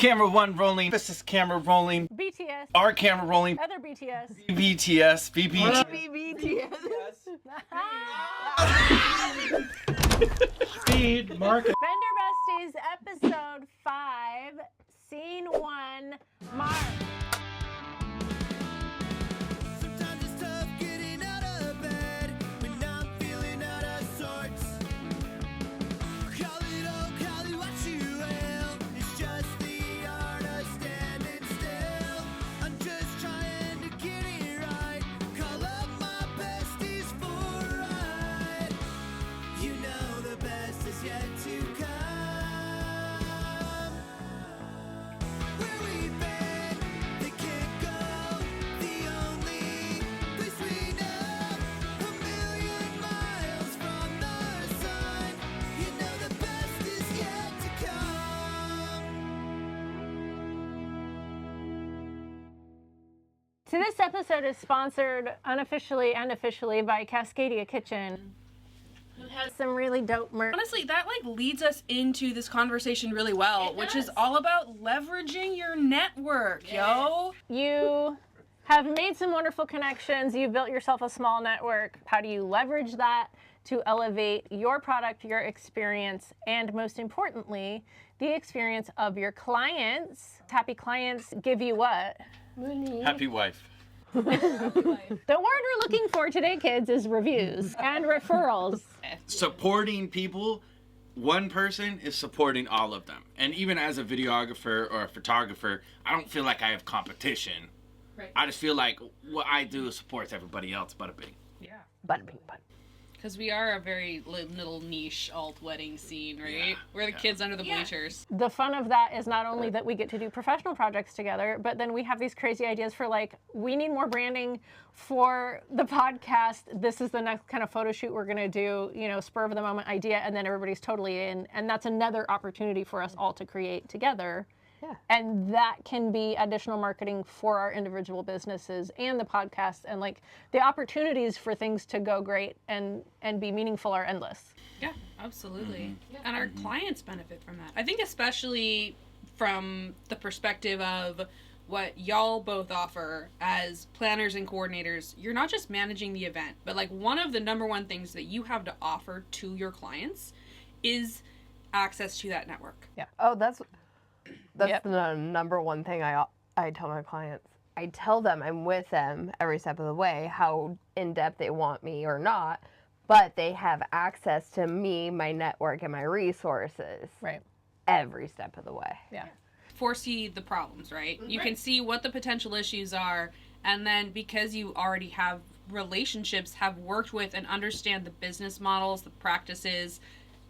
Camera one rolling. This is camera rolling. BTS. Our camera rolling. Other BTS. BTS. BBTS. Speed market. Vendor Besties, episode 5, scene 1, Mark. Sometimes it's tough getting out of bed when I'm feeling out of sorts. Call it what you will. It's just the art of standing still. I'm just trying to get it right. Call up my besties for a ride. You know the best is yet to come. Where we've been, they can't go. The only place we know, a million miles from the sun. You know the best is yet to come. So this episode is sponsored unofficially and officially by Cascadia Kitchen. It has some really dope merch. Honestly, that leads us into this conversation really well, which is all about leveraging your network, yo. You have made some wonderful connections. You've built yourself a small network. How do you leverage that to elevate your product, your experience, and most importantly, the experience of your clients? Happy clients give you what? Money. Happy wife. The word we're looking for today, kids, is reviews and referrals. Supporting people, one person is supporting all of them. And even as a videographer or a photographer, I don't feel like I have competition. Right. I just feel like what I do supports everybody else but a big. Yeah. Bada bing, bada. Because we are a very little niche alt wedding scene, right? Yeah, We're the kids under the bleachers. The fun of that is not only that we get to do professional projects together, but then we have these crazy ideas for we need more branding for the podcast. This is the next kind of photo shoot we're going to do, spur of the moment idea, and then everybody's totally in. And that's another opportunity for us all to create together. Yeah. And that can be additional marketing for our individual businesses and the podcast, and the opportunities for things to go great and be meaningful are endless. Yeah, absolutely. Mm-hmm. And our clients benefit from that. I think especially from the perspective of what y'all both offer as planners and coordinators. You're not just managing the event, but one of the number one things that you have to offer to your clients is access to that network. Yeah. Oh, that's the number one thing I tell my clients. I tell them I'm with them every step of the way, how in-depth they want me or not, but they have access to me, my network, and my resources. Right. Every step of the way. Yeah. Foresee the problems, right? You can see what the potential issues are, and then because you already have relationships, have worked with and understand the business models, the practices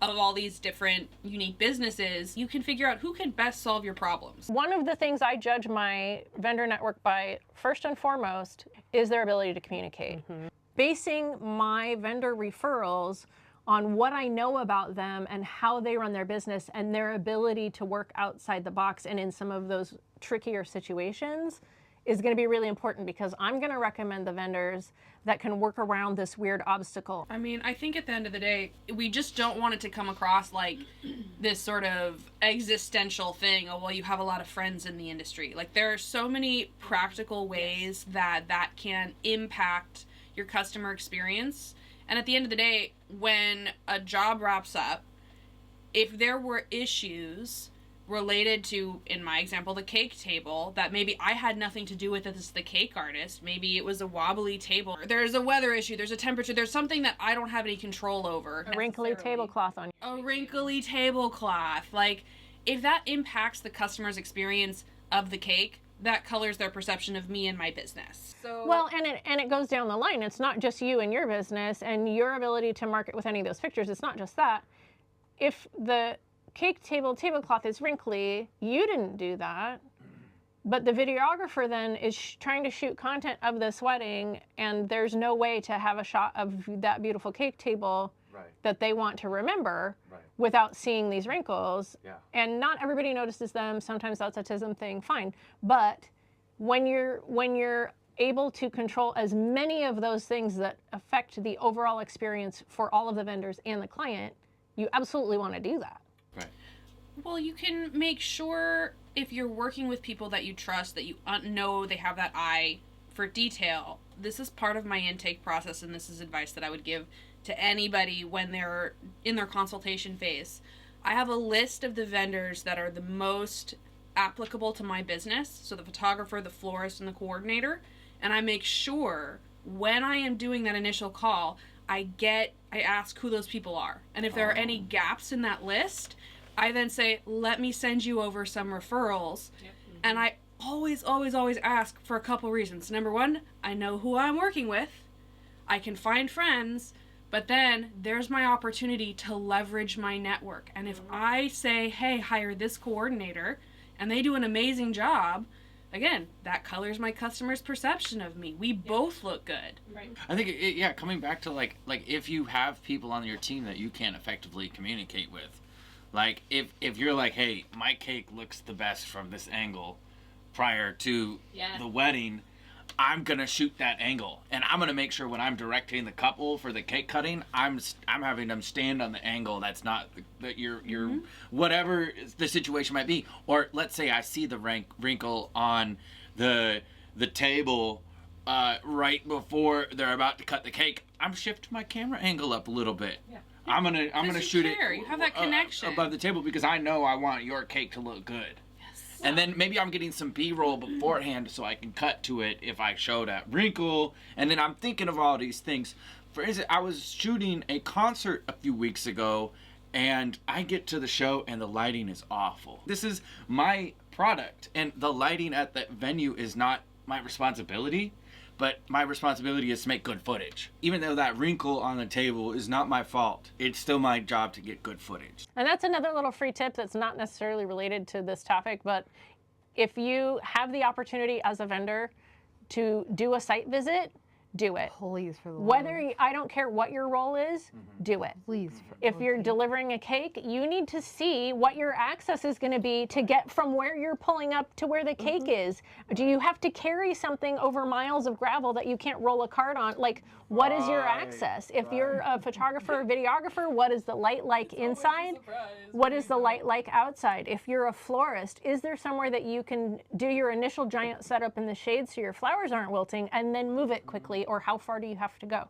of all these different unique businesses, you can figure out who can best solve your problems. One of the things I judge my vendor network by, first and foremost, is their ability to communicate. Mm-hmm. Basing my vendor referrals on what I know about them and how they run their business and their ability to work outside the box and in some of those trickier situations is going to be really important, because I'm going to recommend the vendors that can work around this weird obstacle. I mean, I think at the end of the day, we just don't want it to come across like this sort of existential thing. Oh, well, you have a lot of friends in the industry. There are so many practical ways that can impact your customer experience. And at the end of the day, when a job wraps up, if there were issues related to, in my example, the cake table, that maybe I had nothing to do with it as the cake artist. Maybe it was a wobbly table. There's a weather issue. There's a temperature. There's something that I don't have any control over. A wrinkly tablecloth on you. A wrinkly tablecloth. If that impacts the customer's experience of the cake, that colors their perception of me and my business. So well, and it goes down the line. It's not just you and your business and your ability to market with any of those pictures. It's not just that. If the cake tablecloth is wrinkly, you didn't do that, but the videographer then is trying to shoot content of this wedding, and there's no way to have a shot of that beautiful cake table that they want to remember without seeing these wrinkles. Yeah. And not everybody notices them. Sometimes that's a TISM thing, fine. But when you're able to control as many of those things that affect the overall experience for all of the vendors and the client, you absolutely want to do that. Right. Well, you can make sure if you're working with people that you trust, that you know they have that eye for detail, this is part of my intake process, and this is advice that I would give to anybody when they're in their consultation phase. I have a list of the vendors that are the most applicable to my business, so the photographer, the florist, and the coordinator, and I make sure when I am doing that initial call, I ask who those people are. And if there are any gaps in that list, I then say, let me send you over some referrals. Yep. And I always ask for a couple reasons. Number one, I know who I'm working with. I can find friends, but then there's my opportunity to leverage my network. And if I say, hey, hire this coordinator, and they do an amazing job, again, that colors my customer's perception of me. We both look good. Right. I think, coming back to like if you have people on your team that you can't effectively communicate with, like if you're like, hey, my cake looks the best from this angle prior to the wedding, I'm gonna shoot that angle, and I'm gonna make sure when I'm directing the couple for the cake cutting, I'm having them stand on the angle that's not that you're whatever the situation might be. Or let's say I see the wrinkle on the table right before they're about to cut the cake. I'm shifting my camera angle up a little bit. Yeah. I'm gonna shoot it. You have that connection above the table because I know I want your cake to look good. And then maybe I'm getting some B-roll beforehand so I can cut to it if I show that wrinkle. And then I'm thinking of all these things. For instance, I was shooting a concert a few weeks ago, and I get to the show and the lighting is awful. This is my product, and the lighting at that venue is not my responsibility. But my responsibility is to make good footage. Even though that wrinkle on the table is not my fault, it's still my job to get good footage. And that's another little free tip that's not necessarily related to this topic, but if you have the opportunity as a vendor to do a site visit, do it. Please, for the I don't care what your role is, do it. Please. If you're delivering a cake, you need to see what your access is going to be to get from where you're pulling up to where the cake is. Do you have to carry something over miles of gravel that you can't roll a cart on? Like, what is your access? If you're a photographer or videographer, what is the light like inside? What is the light like outside? If you're a florist, is there somewhere that you can do your initial giant setup in the shade so your flowers aren't wilting and then move it quickly? Or how far do you have to go?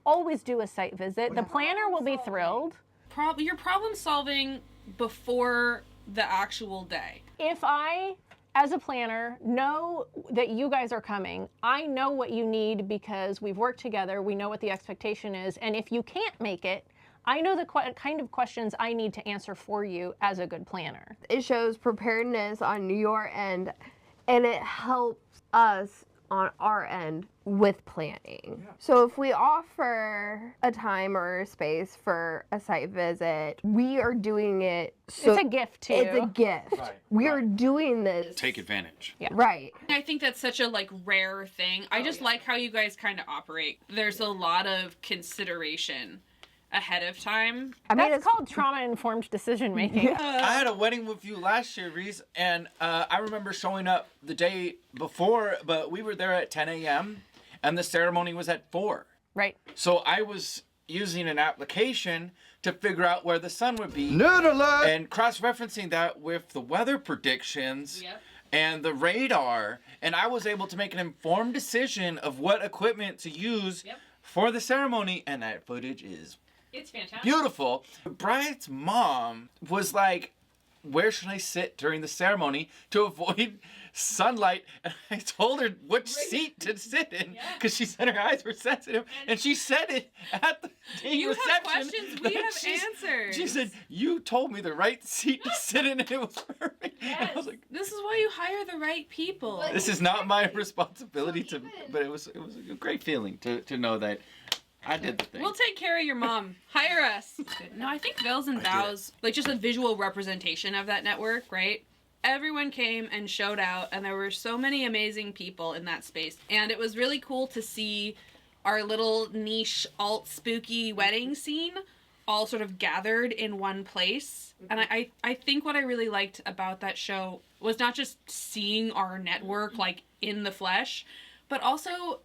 Always do a site visit. The planner will be thrilled. You're problem solving before the actual day. If I, as a planner, know that you guys are coming, I know what you need because we've worked together, we know what the expectation is, and if you can't make it, I know the kind of questions I need to answer for you as a good planner. It shows preparedness on your end, and it helps us on our end with planning. Yeah. So if we offer a time or a space for a site visit, we are doing it so it's a gift too. It's a gift. Right. We are doing this. Take advantage. Yeah. Right. I think that's such a rare thing. I just like how you guys kind of operate. There's a lot of consideration ahead of time. I mean, it's called trauma-informed decision making. I had a wedding with you last year, Reese, and I remember showing up the day before, but we were there at 10 a.m. and the ceremony was at 4. Right. So I was using an application to figure out where the sun would be. Nerd alert! And cross-referencing that with the weather predictions. Yep. And the radar, and I was able to make an informed decision of what equipment to use for the ceremony, and that footage is It's fantastic. beautiful. The bride's mom was like, where should I sit during the ceremony to avoid sunlight? And I told her which seat to sit in because she said her eyes were sensitive, and she said it at the You reception. have questions, we have answers. She said, you told me the right seat to sit in, and it was perfect. Yes. And I was like, this is why you hire the right people. this is not my responsibility but it was a great feeling to know that I did the thing. We'll take care of your mom. Hire us. No, I think Veils and Vows, just a visual representation of that network, right? Everyone came and showed out, and there were so many amazing people in that space. And it was really cool to see our little niche alt spooky wedding scene all sort of gathered in one place. And I think what I really liked about that show was not just seeing our network in the flesh, but also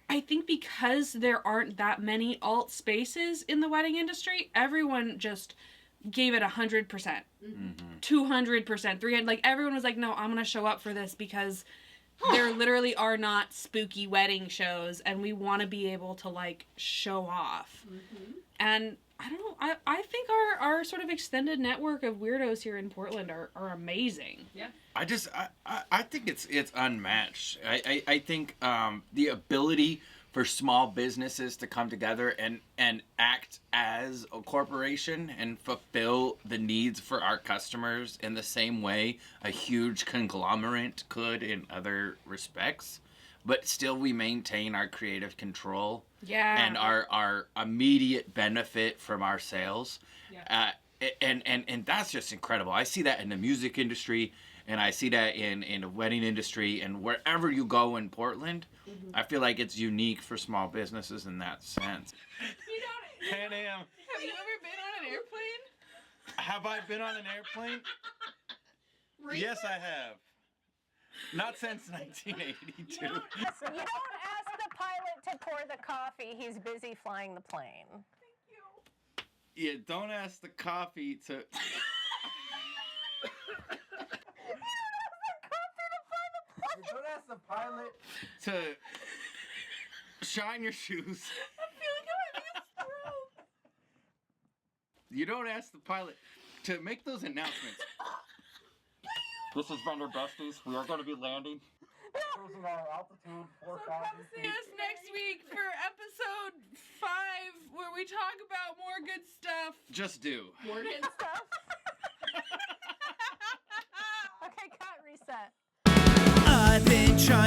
I think because there aren't that many alt spaces in the wedding industry, everyone just gave it 100%, 200%, 300. Like everyone was like, no, I'm gonna show up for this because there literally are not spooky wedding shows, and we want to be able to like show off. And I don't know. I think our sort of extended network of weirdos here in Portland are amazing. Yeah. I think it's unmatched. I think the ability for small businesses to come together and act as a corporation and fulfill the needs for our customers in the same way a huge conglomerate could in other respects, but still we maintain our creative control and our immediate benefit from our sales. Yeah. And that's just incredible. I see that in the music industry, and I see that in the wedding industry, and wherever you go in Portland, I feel like it's unique for small businesses in that sense. 10 a.m. Have you ever been on an airplane? Have I been on an airplane? Yes, I have. Not since 1982. You don't ask the pilot to pour the coffee. He's busy flying the plane. Yeah, don't ask the coffee to... Don't ask the pilot to shine your shoes. I feel like I'm having a stroke. You don't ask the pilot to make those announcements. This is Vendor Besties. We are going to be landing. Cruising at altitude 4,000 So come see us next week for episode 5, where we talk about more good stuff. Just do. More good stuff. Okay, cut, reset. I've been trying